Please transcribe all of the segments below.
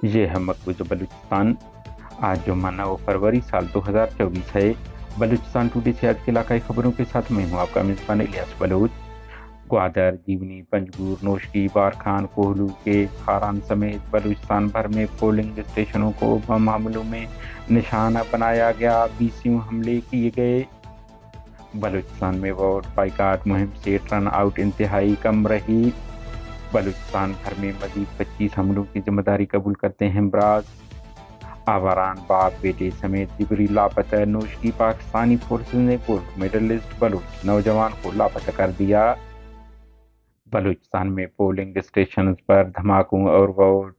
ये है मकबूज़ बलूचिस्तान। आज जुम्मा 9 फरवरी साल 2024 है। बलूचिस्तान टुडे से आज की इलाकाई खबरों के साथ मैं हूँ आपका मेज़बान इलियास बलूच। ग्वादर, जीवनी, पंजगुर, नोशकी, बारखान, कोहलू के खारान समेत बलूचिस्तान भर में पोलिंग स्टेशनों को बम हमलों में निशाना बनाया गया। 20 हमले किए गए। बलूचिस्तान में वोट बाइकाट मुहिम से टर्न आउट इंतहाई कम रही। बलूचिस्तान भर में मजीद 25 हमलों की जिम्मेदारी कबूल करते हैं बराज। आवारान बाप बेटे समेत जिबरी लापता। नोशकी पाकिस्तानी फोर्सेज ने गोल्ड मेडलिस्ट बलूच नौजवान को लापता कर दिया। बलूचिस्तान में पोलिंग स्टेशन पर धमाकों और वोट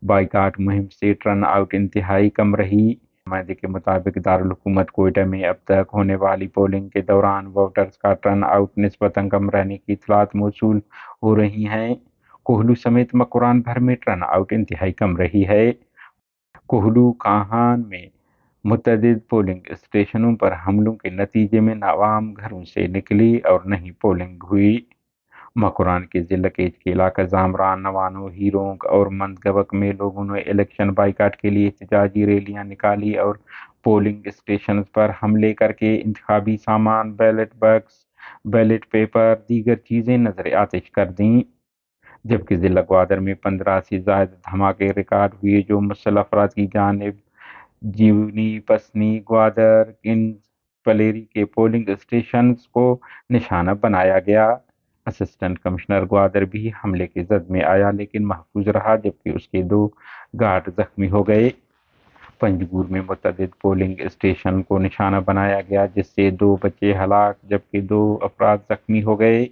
बाइकाट मुहिम से टर्न आउट इंतहाई कम रही। नुमाइंदे के मुताबिक दारुल हुकूमत कोयटा में अब तक होने वाली पोलिंग के दौरान वोटर्स का टर्न आउट निस्बतन कम रहने की इत्तलात मौसूल हो रही हैं। कोहलू समेत मकरान भर में टर्न आउट इंतहाई कम रही है। कोहलू काहान में मुतअद्दिद पोलिंग स्टेशनों पर हमलों के नतीजे में न आवाम घरों से निकली और न ही पोलिंग हुई। मकरान के जिला केज के इलाका जामरान, नवानो, हीरोंग और मंदगवक में लोगों ने इलेक्शन बाइकाट के लिए एहतजाजी रैलियां निकाली और पोलिंग स्टेशन पर हमले करके इंतखाबी सामान, बैलेट बॉक्स, बैलेट पेपर, दीगर चीजें नजर आतिश कर दी। जबकि जिला ग्वादर में 15 से ज्यादा धमाके रिकॉर्ड हुए जो मुसल्लह अफराद की जानिब जीवनी, पसनी, ग्वादर, किन्स, पलेरी के पोलिंग स्टेशन को निशाना बनाया गया। असिस्टेंट कमिश्नर ग्वादर भी हमले के जद में आया लेकिन महफूज रहा, जबकि उसके 2 गार्ड जख्मी हो गए। पंजगुर में मुतअद्दिद पोलिंग स्टेशन को निशाना बनाया गया जिससे 2 बच्चे हलाक जबकि 2 अफराद जख्मी हो गए।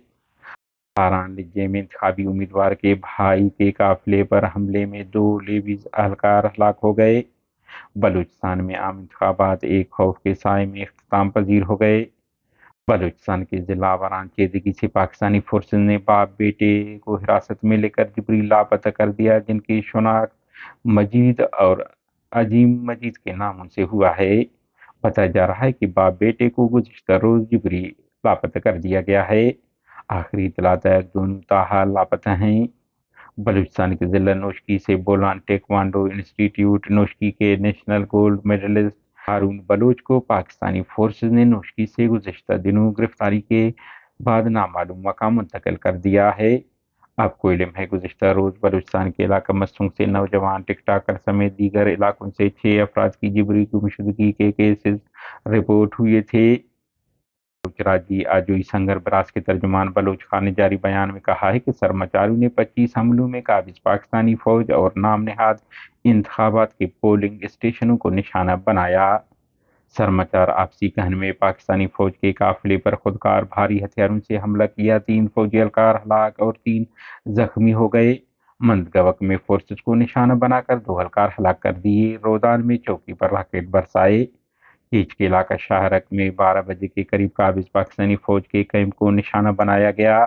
हारान लिजे में इंतखाबी उम्मीदवार के भाई के काफिले पर हमले में 2 लेवीज अहलकार हलाक हो गए। बलूचिस्तान में आम इंतखाबात एक खौफ के साए में इख्तिताम पजीर हो गए। बलूचिस्तान के जिला आवारान चेदगी से पाकिस्तानी फोर्सेज ने बाप बेटे को हिरासत में लेकर जिबरी लापता कर दिया, जिनकी शनाख्त मजीद और अजीम मजीद के नामों से हुआ है। बताया जा रहा है कि बाप बेटे को गुज़िश्ता रोज जिबरी लापता कर दिया गया है। आखिरी इत्तला तक दोनों ताहाल लापता हैं। बलूचिस्तान के जिला नोशकी से बोलान टेक्वांडो इंस्टीट्यूट नोशकी के नेशनल गोल्ड मेडलिस्ट हारून बलूच को पाकिस्तानी फोर्सेज ने नोशकी से गुज़िश्ता दिनों गिरफ्तारी के बाद नामालूम मकाम मुंतकिल कर दिया है। आपको इल्म है गुज़िश्ता रोज बलूचिस्तान के इलाका मसूंग से नौजवान टिकटाकर समेत दीगर इलाकों से 6 अफराद की जिबरी गुमशुदगी के केसेस रिपोर्ट हुए थे। बलूच आजोई संगर बरास के तर्जुमान बलोच खान ने जारी बयान में कहा है कि सरमाचारू ने 25 हमलों में काबिज पाकिस्तानी फौज और नाम नेहाद इंतखाबात के पोलिंग स्टेशनों को निशाना बनाया। सरमाचार आपसी कहने में पाकिस्तानी फौज के काफिले पर खुदकार भारी हथियारों से हमला किया, 3 फौजी एहलकार हलाक और 3 जख्मी हो गए। मंदगवक में फोर्सेज को निशाना बनाकर 2 एहलकार हलाक कर दिए। रोदान में चौकी पर रॉकेट बरसाए। केच के इलाका शाहरक में 12 बजे के करीब काबिज पाकिस्तानी फौज के कैंप को निशाना बनाया गया।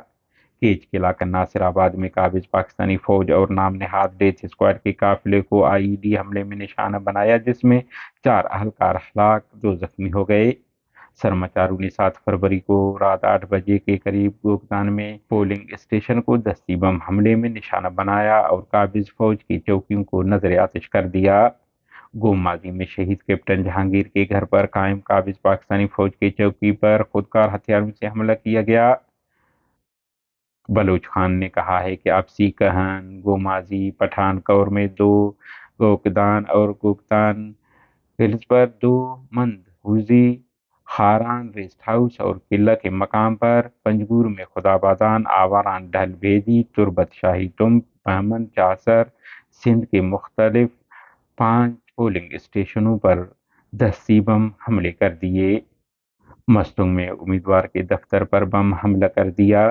केच के इलाका नासिराबाद में काबिज पाकिस्तानी फौज और नाम नेहाद डेथ स्क्वाड के काफिले को आईईडी हमले में निशाना बनाया, जिसमें 4 अहलकार हलाक, 2 जख्मी हो गए। सरमाचारू ने 7 फरवरी को रात 8 बजे के करीब गोगदान में पोलिंग स्टेशन को दस्ती बम हमले में निशाना बनाया और काबिज फौज की चौकियों को नजर आतिश कर दिया। गोमाजी में शहीद कैप्टन जहांगीर के घर पर कायम काबिज पाकिस्तानी फौज की चौकी पर खुदकार हथियारों से हमला किया गया। बलोच खान ने कहा है कि आपसी कहन गोमाजी पठानकौर में 2 गोकदान और गोकदान हिल्स पर 2 मंदहुजी खारान रेस्ट हाउस और किला के मकाम पर पंजगुर में खुदाबादान आवारान ढल भेदी तुरबत शाही तुम बहमन चासर सिंध के मुख्तलिफ 5 पोलिंग स्टेशनों पर दस्ती बम हमले कर दिए। मस्तुंग में उम्मीदवार के दफ्तर पर बम हमला कर दिया।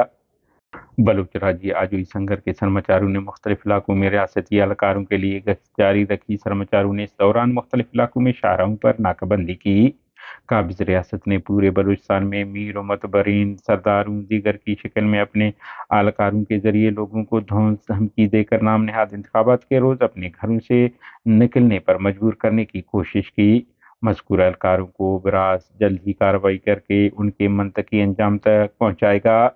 बलूच राज्य आजोई संघर के सरमाचारू ने मुख्तलिफ इलाकों में रियासती एहलकारों के लिए गश्त जारी रखी। सरमाचारू ने इस दौरान मुख्तलिफ इलाकों में शाहराहों पर नाकाबंदी की। काबिज रियासत ने पूरे बलूचिस्तान में मीर व मतबरीन सरदारों दीगर की शक्ल में अपने एहलकारों के जरिए लोगों को धौंस धमकी देकर नाम नेहाद इंतखाबात के रोज अपने घरों से निकलने पर मजबूर करने की कोशिश की। मज़कूर एहलकारों को बरास जल्द ही कार्रवाई करके उनके मंतकी अंजाम तक पहुँचाएगा।